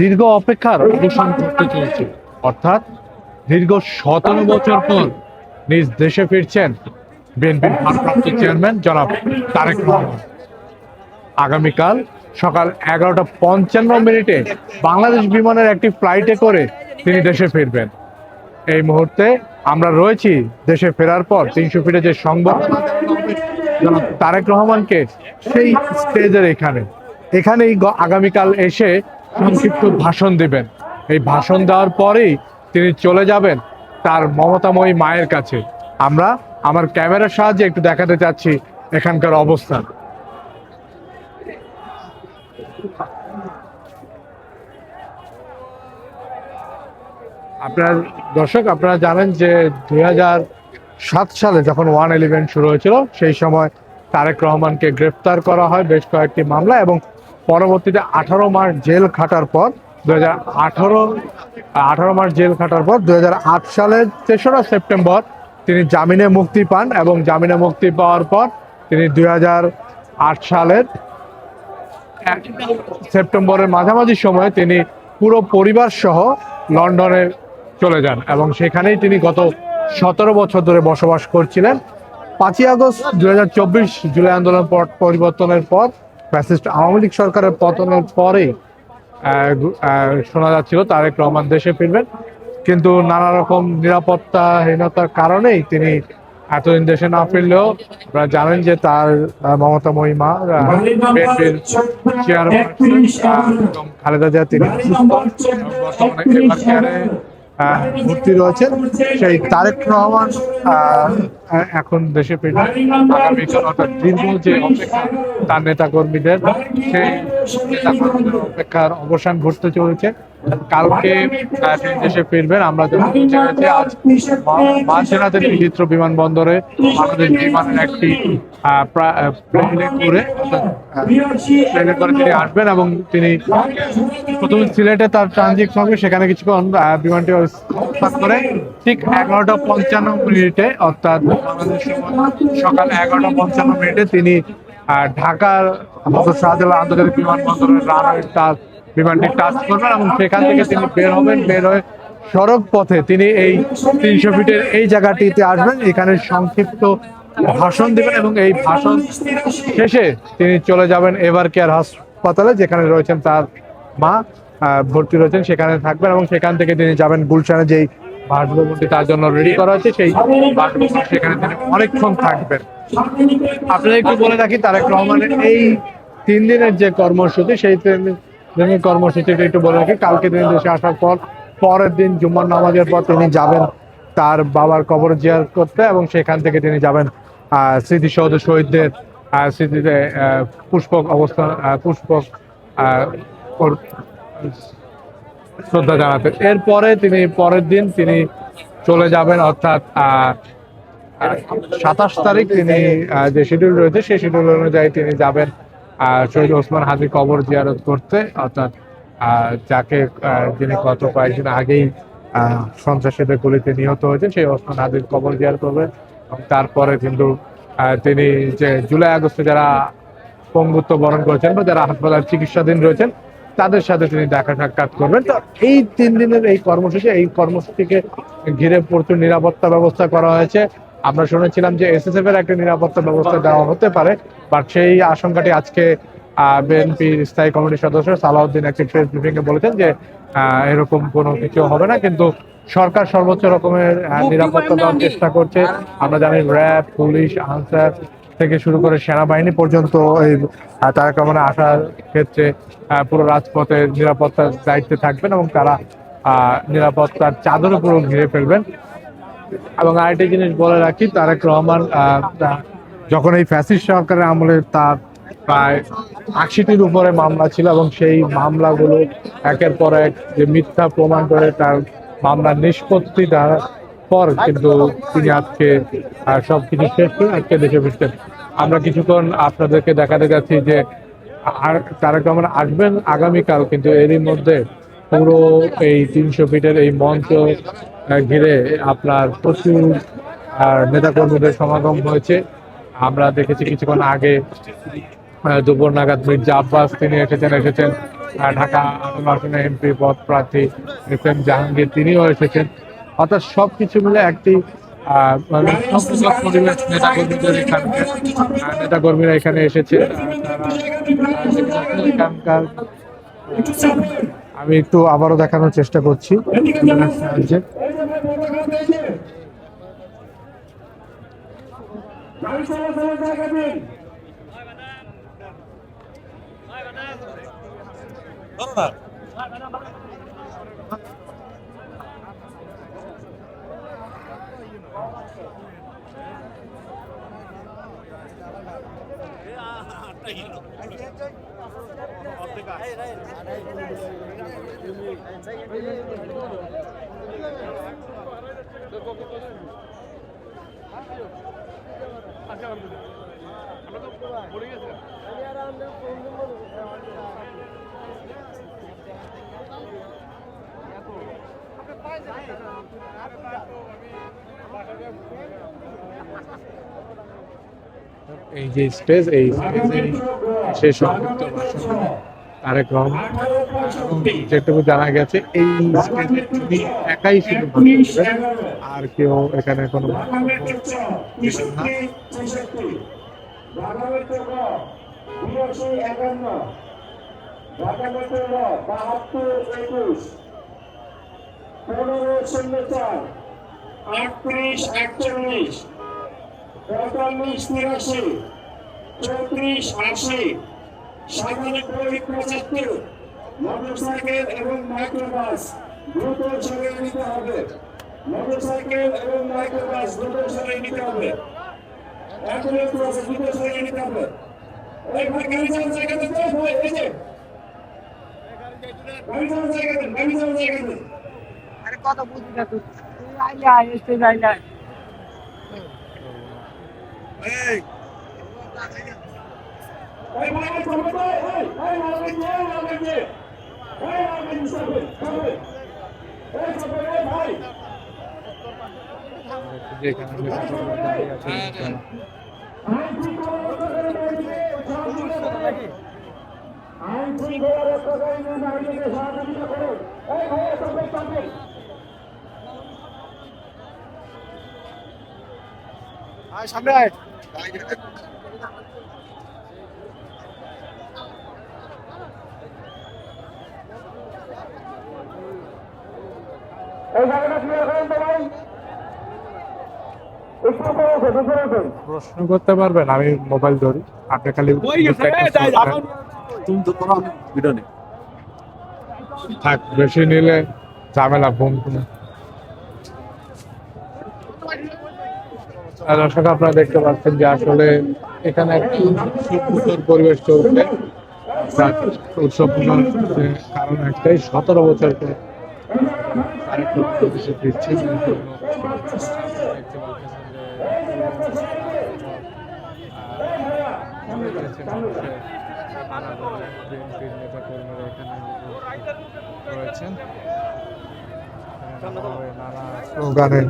দীর্ঘ অপেক্ষার অবসান করতে চলছে। অর্থাৎ দীর্ঘ 17 বছর পর নিজ দেশে ফিরছেন বিএনপির ভারপ্রাপ্ত চেয়ারম্যান জনাব তারেক রহমান। আগামীকাল সকাল 11টা 55 বাংলাদেশ বিমানের একটি ফ্লাইটে করে তিনি দেশে ফিরবেন। এই মুহূর্তে আমরা রয়েছি দেশে ফেরার পর 300 ফিটে যে সংবর্ধনা জনাব তারেক রহমানকে সেই স্টেজের এখানেই আগামীকাল এসে সংক্ষিপ্ত ভাষণ দিবেন। এই ভাষণ দেওয়ার পরেই তিনি চলে যাবেন তার মমতাময়ী মায়ের কাছে। আমরা আমার ক্যামেরার সাহায্যে একটু দেখাতে চাচ্ছি এখানকার অবস্থান। আপনার দর্শক, আপনারা জানেন যে 2007 সালে যখন 111 শুরু হয়েছিল, সেই সময় তারেক রহমানকে গ্রেফতার করা হয় বেশ কয়েকটি মামলা, এবং পরবর্তীতে 18 মাস জেল খাটার পর 18 মাস জেল খাটার পর 2008 সালের 3রা সেপ্টেম্বর তিনি জামিনে মুক্তি পান। এবং জামিনে মুক্তি পাওয়ার পর তিনি 2008 সালের সেপ্টেম্বরের মাঝামাঝি সময়ে তিনি পুরো পরিবার সহ লন্ডনে চলে যান, এবং সেখানেই তিনি গত 17 বছর ধরে বসবাস করছিলেন। 5ই আগস্ট 2024 জুলাই আন্দোলন পরিবর্তনের পর ফ্যাসিস্ট আওয়ামী লীগ সরকারের পতনের পরেই শোনা যাচ্ছিল তারেক রহমান দেশে ফিরবেন, কিন্তু নানা রকম নিরাপত্তাহীনতার কারণেই তিনি এতদিন দেশে না ফিরলেও আপনারা জানেন যে তার মমতাময়ী মা বিএনপির চেয়ারপারসন খালেদা জিয়া তিনি বর্তমানে ভর্তি রয়েছেন। সেই তারেক রহমান এখন দেশে ফিরবেন আগামীকাল। অর্থাৎ দীর্ঘ যে অপেক্ষা তার নেতাকর্মীদের, সেই নেতাকর্মীদের অপেক্ষার অবসান ঘটতে চলেছে। কালকে তিনি দেশে ফিরবেন। আমরা যখন জেনেছি আজ মাঝরাতের হিথ্রো বিমানবন্দরে বাংলাদেশ বিমানের একটি প্লেনে করে তিনি আসবেন, এবং তিনি প্রথমে সিলেটে তার ট্রানজিট হবে, সেখানে কিছুক্ষণ বিমানটি অবস্থান করে ঠিক 11টা 55 অর্থাৎ বাংলাদেশ সকাল 11টা 55 তিনি ঢাকার শাহজালাল আন্তর্জাতিক বিমানবন্দরের রানওয়ে বিমানটি টাচ করবেন, এবং সেখান থেকে তিনি বের হবেন। বের হয়ে সড়ক পথে তিনি এই 300 ফিটের এই জায়গাটিতে আসবেন, এখানে সংক্ষিপ্ত ভাষণ দিবেন, এবং এই ভাষণ শেষে তিনি চলে যাবেন এভার কেয়ার হাসপাতালে, যেখানে রয়েছেন তার মা ভর্তি রয়েছেন, সেখানে থাকবেন, এবং সেখান থেকে তিনি যাবেন গুলশানে, যেই বাসভবনটি তার জন্য রেডি করা হয়েছে, সেই বাসভবন, সেখানে তিনি অনেকক্ষণ থাকবেন। আপনারা একটু বলে রাখি, তারেক রহমানের এই 3 দিনের যে কর্মসূচি, সেই 3 দিনের কর্মসূচিটা একটু বলে রাখি। কালকে তিনি দেশে আসার পর পরের দিন জুম্মার নামাজের পর তিনি যাবেন তার বাবার কবর জিয়ারত করতে, এবং সেখান থেকে তিনি যাবেন স্মৃতিসৌধ শহীদদের স্মৃতিতে পুষ্পক শ্রদ্ধা জানাতে। এরপরে তিনি পরের দিন তিনি চলে যাবেন, অর্থাৎ 27 তারিখ তিনি যে শিডিউল রয়েছে সেই শিডিউল অনুযায়ী তিনি যাবেন শহীদ ওসমান হাদির কবর জিয়ারত করতে, অর্থাৎ যাকে যিনি গত কয়েকদিন আগেই সন্ত্রাসীদের গুলিতে নিহত হয়েছেন, সেই ওসমান হাদির কবর জিয়ারত করবেন। তারপরে কিন্তু তিনি যে জুলাই আগস্টে যারা পঙ্গুত্ব বরণ করেছেন বা যারা হাসপাতাল চিকিৎসাধীন রয়েছেন তাদের সাথে তিনি দেখা সাক্ষাৎ করবেন। তো এই 3 দিনের এই কর্মসূচিকে ঘিরে প্রচুর নিরাপত্তা ব্যবস্থা করা হয়েছে। আমরা শুনেছিলাম যে এসএসএফ এর একটা নিরাপত্তা ব্যবস্থা দেওয়া হতে পারে, বাট সেই আশঙ্কাটি আজকে বিএনপির স্থায়ী কমিটির সদস্য সালাউদ্দিন একটি প্রেস ব্রিফিং এ বলেছেন যে এরকম কোনো কিছু হবে না, কিন্তু সরকার সর্বোচ্চ রকমের নিরাপত্তা দেওয়ার চেষ্টা করছে। আমরা জানি র্যাব, পুলিশ, আনসার থেকে শুরু করে সেনাবাহিনী পর্যন্ত এই তারেক রহমানের আসার ক্ষেত্রে পুরো রাজপথে নিরাপত্তার দায়িত্বে থাকবেন, এবং তারা নিরাপত্তার চাদর পুরো ঘিরে ফেলবেন। এবং আরেকটি জিনিস বলে রাখি, তারেক রহমান যখন এই ফ্যাসিস্ট সরকারের আমলে তার প্রায় 80টির উপরে মামলা ছিল, এবং সেই মামলাগুলো একের পর এক যে মিথ্যা প্রমাণ করে তার মামলার নিষ্পত্তি দেওয়ার পর কিন্তু তিনি আজকে সবকিছু শেষ করে আজকে দেশে ফিরছেন। আমরা কিছুক্ষণ আপনাদেরকে দেখাতে যাচ্ছি যে তারেক রহমান আসবেন আগামীকাল, কিন্তু এরই মধ্যে পুরো এই 300 ফিটের এই মঞ্চ ঘিরে আপনার প্রচুর নেতাকর্মীদের সমাগম হয়েছে। আমরা দেখেছি কিছুক্ষণ আগে দুপুর নাগাদ মির্জা আব্বাস তিনি এসেছেন ঢাকা 18 আসনে এমপি পদ প্রার্থী এস এম জাহাঙ্গীর, তিনিও এসেছেন। অর্থাৎ সবকিছু মিলে একটি মানে সম্পূর্ণ পরিবেশ নেতাকর্মীদের নেতাকর্মীরা এখানে এসেছে। তারা এখানকার আমি একটু আবারও দেখানোর চেষ্টা করছি সাহায্যে। এই যে স্টেজ, এই স্টেজে সেই সংক্ষিপ্ত ভাষণ তারেক রহমান, এবং যেটুকু জানা গেছে এই স্টেজে তিনি একাই শুধু ভাষণ দেবেন, আর কেউ এখানে কোনো মোটরসাইকেল এবং মাইক্রোবাস দ্রুত সরিয়ে নিতে হবে। মোটরসাইকেল এবং মাইক্রোবাস দ্রুত সরিয়ে নিতে হবে। অ্যাম্বুলেন্স আছে, দ্রুত সরিয়ে নিতে হবে। এই ভাই গাড়ি চালানোর জায়গা দিতে হবে। এই যে গাড়ি চালানোর জায়গা দেন, গাড়ি চালানোর জায়গা দেন। আরে কত বুঝি না তুই আইলে আয় এসে যাইলে এই ভাই চলবে তো, এই লাগবে যে, লাগবে যে, এই লাগবে মুসাফির, চলবে। এই চলবে রে ভাই। যেখানে দাঁড়িয়ে আছে আইন শৃঙ্খলা রক্ষাকারী বাহিনীকে সহযোগিতা করুন। এই ভাইয়া চলবে, চলবে। সামনে আয়। এই জায়গাটা ক্লিয়ার করেন তো ভাই। প্রশ্ন করতে পারবেন, আমি মোবাইল ধরি, আপনি খালি থাক, বেশি নিলে ঝামেলা ফোন করে। দর্শক আপনারা দেখতে পাচ্ছেন যে আসলে এখানে একটা উৎসব পরিবেশ চলছে। উৎসবমূলক কারণ একটাই, 17 বছর পর দিচ্ছে। রয়েছেন নানা স্লোগানে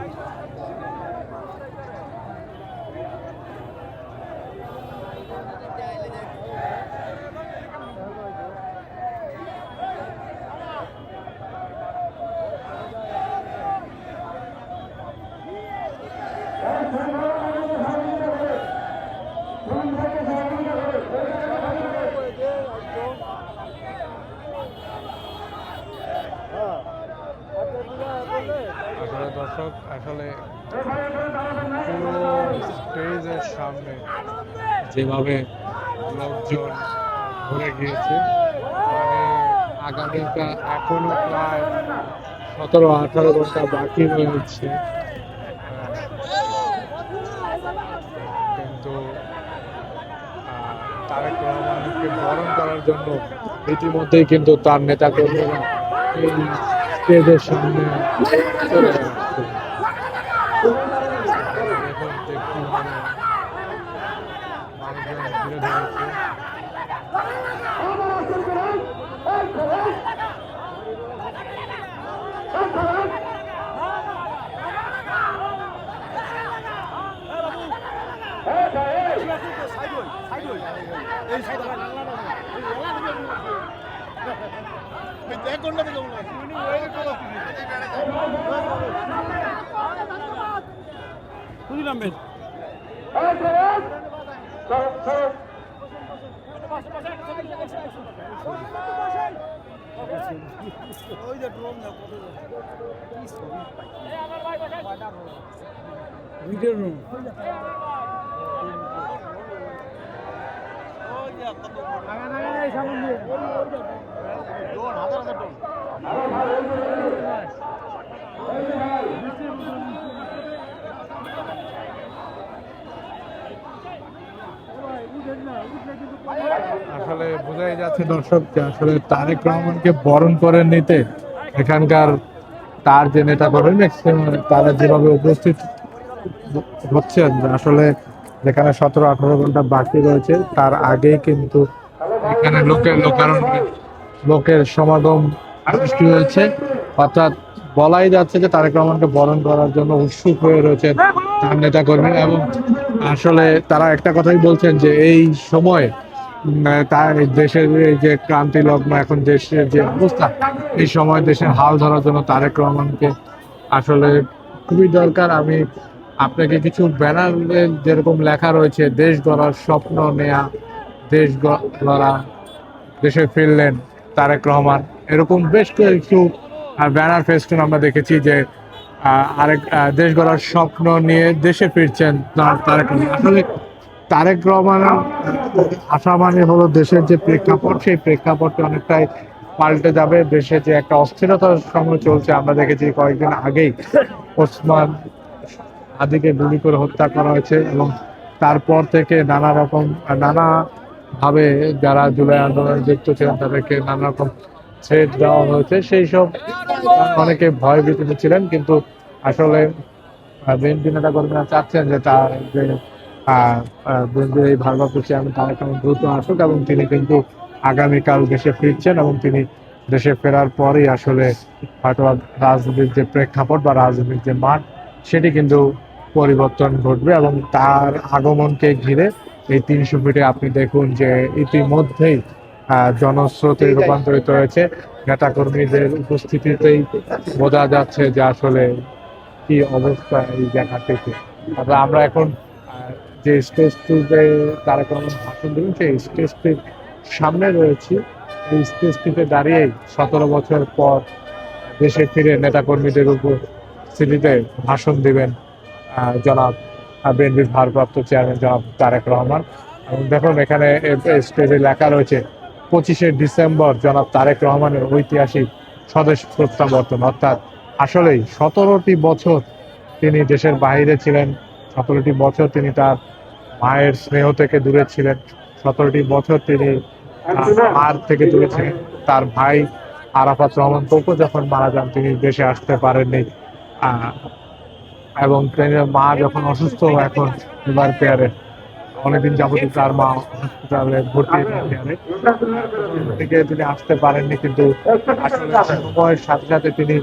দর্শক আসলে পুরো স্টেজের সামনে যেভাবে লোকজন ভরে গিয়েছে, মানে আগামীকাল এখনো প্রায় 17-18 ঘন্টা বাকি রয়েছে, কিন্তু তারেক রহমানকে বরণ করার জন্য ইতিমধ্যেই কিন্তু তার নেতাকর্মীরা এই স্টেজের সামনে চলে আসছে। এখন দেখি মানে মানুষজন ঘিরে ধরেছে। আসলে বোঝাই যাচ্ছে দর্শক যে আসলে তারেক রহমানকে বরণ করে নিতে এখানকার তার যে নেতা কর্মী ম্যাক্সিমাম তারা যেভাবে উপস্থিত হচ্ছেন, আসলে যেখানে 17-18 ঘন্টা বাকি রয়েছে তার আগেই কিন্তু এখানে লোকের সমাগম সৃষ্টি হয়েছে। অর্থাৎ বলাই যাচ্ছে যে তারেক রহমানকে বরণ করার জন্য উৎসুক হয়ে রয়েছেন তার নেতা কর্মীরা, এবং আসলে তারা একটা কথাই বলছেন যে এই সময় তার দেশের এই যে ক্রান্তি লগ্ন এখন দেশের যে অবস্থা, এই সময় দেশের হাল ধরার জন্য তারেক রহমানকে আসলে খুবই দরকার। আমি আপনাকে কিছু ব্যানারে যেরকম লেখা রয়েছে দেশ গড়ার স্বপ্ন নেয়া, দেশ গড়া, দেশে ফিরলেন তারেক রহমান, এরকম বেশ কিছু ব্যানার ফেস্টুন আমরা দেখেছি যে আরেক দেশ গড়ার স্বপ্ন নিয়ে দেশে ফিরছেন তারেক রহমান। আসলে তারেক রহমানের আশা মানে হলো দেশের যে প্রেক্ষাপট, সেই প্রেক্ষাপটটা অনেকটাই পাল্টে যাবে। দেশে যে একটা অস্থিরতার সময় চলছে, আমরা দেখেছি কয়েকদিন আগেই ওসমান হাদিকে গুলি করে হত্যা করা হয়েছে, এবং তারপর থেকে নানা ভাবে যারা জুলাই আন্দোলনে যুক্ত ছিলেন তাদেরকে নানা রকম থ্রেট দেওয়া হয়েছে। সেই সব অনেকে ভয় ভীতিতে ছিলেন, কিন্তু আসলে বিএনপি নেতা কর্মীরা চাচ্ছেন যে তার যে বিএনপির এই ভারপ্রাপ্ত চেয়ারম্যান তারেক রহমান দ্রুত আসুক, এবং তিনি কিন্তু আগামীকাল দেশে ফিরছেন, এবং তিনি দেশে ফেরার পরেই আসলে হয়তো রাজনীতির যে প্রেক্ষাপট বা রাজনীতির যে মাঠ সেটি কিন্তু পরিবর্তন ঘটবে। এবং তার আগমনকে ঘিরে এই 300 ফিটে আপনি দেখুন যে ইতিমধ্যেই জনস্রোতে রূপান্তরিত হয়েছে। নেতাকর্মীদের উপস্থিতিতেই বোঝা যাচ্ছে যে আসলে কি অবস্থা এই জায়গাটিতে। তবে আমরা এখন যে স্টেজটিতে তারেক রহমান ভাষণ দেবেন সেই স্টেজটির সামনে রয়েছি। এই স্টেজটিতে দাঁড়িয়েই 17 বছর পর দেশে ফিরে নেতাকর্মীদের উপস্থিতিতে ভাষণ দিবেন জনাব বিএনপির ভারপ্রাপ্ত চেয়ারম্যান জনাব তারেক রহমান। এবং দেখুন এখানে স্টেজে লেখা রয়েছে 25শে ডিসেম্বর জনাব তারেক রহমানের ঐতিহাসিক স্বদেশ প্রত্যাবর্তন। অর্থাৎ আসলেই 17টি বছর তিনি দেশের বাইরে ছিলেন, 17টি বছর তিনি তার মায়ের স্নেহ থেকে দূরে ছিলেন, 17টি বছর তিনি মার থেকে দূরে ছিলেন। তার ভাই আরাফাত রহমান কোকো যখন মারা যান তিনি দেশে আসতে পারেননি, এবং মা যখন অসুস্থ এখন লিভার কেয়ারে, অনেকদিন যাবতীয় তার মা হসপিটালে ভর্তি থেকে তিনি আসতে পারেননি, কিন্তু আসলে সময়ের সাথে সাথে তিনি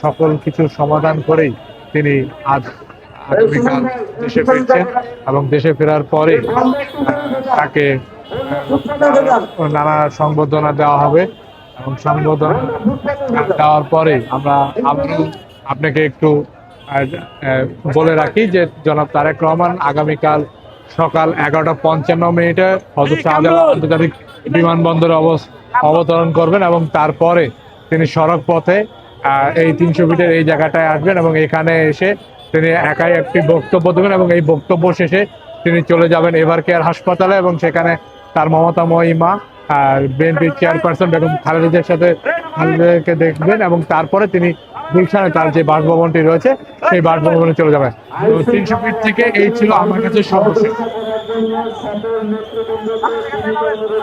সকল কিছু সমাধান করেই তিনি আজ আগামীকাল দেশে ফিরছেন। এবং দেশে ফেরার পরে তাকে নানা সংবর্ধনা দেওয়া হবে, এবং সংবর্ধনা দেওয়ার পরে আমরা আবারও আপনাকে একটু বলে রাখি যে জনাব তারেক রহমান আগামীকাল সকাল 11:55 হযরত শাহজালাল আন্তর্জাতিক বিমানবন্দরে অবতরণ করবেন, এবং তারপরে তিনি সড়ক পথে এই 300 ফিটের এই জায়গাটায় আসবেন, এবং এখানে এসে তিনি একাই একটি বক্তব্য দেবেন, এবং এই বক্তব্য শেষে তিনি চলে যাবেন এভার কেয়ার হাসপাতালে, এবং সেখানে তার মমতাময়ী মা বিএনপির চেয়ারপারসন বেগম খালেদার সাথে খালেদাকে দেখবেন, এবং তারপরে তিনি গুলশানে তার যে বাসভবনটি রয়েছে সেই বাসভবনে চলে যাবেন। তো 300 ফিট থেকে এই ছিল আমার কাছে সর্বশেষ।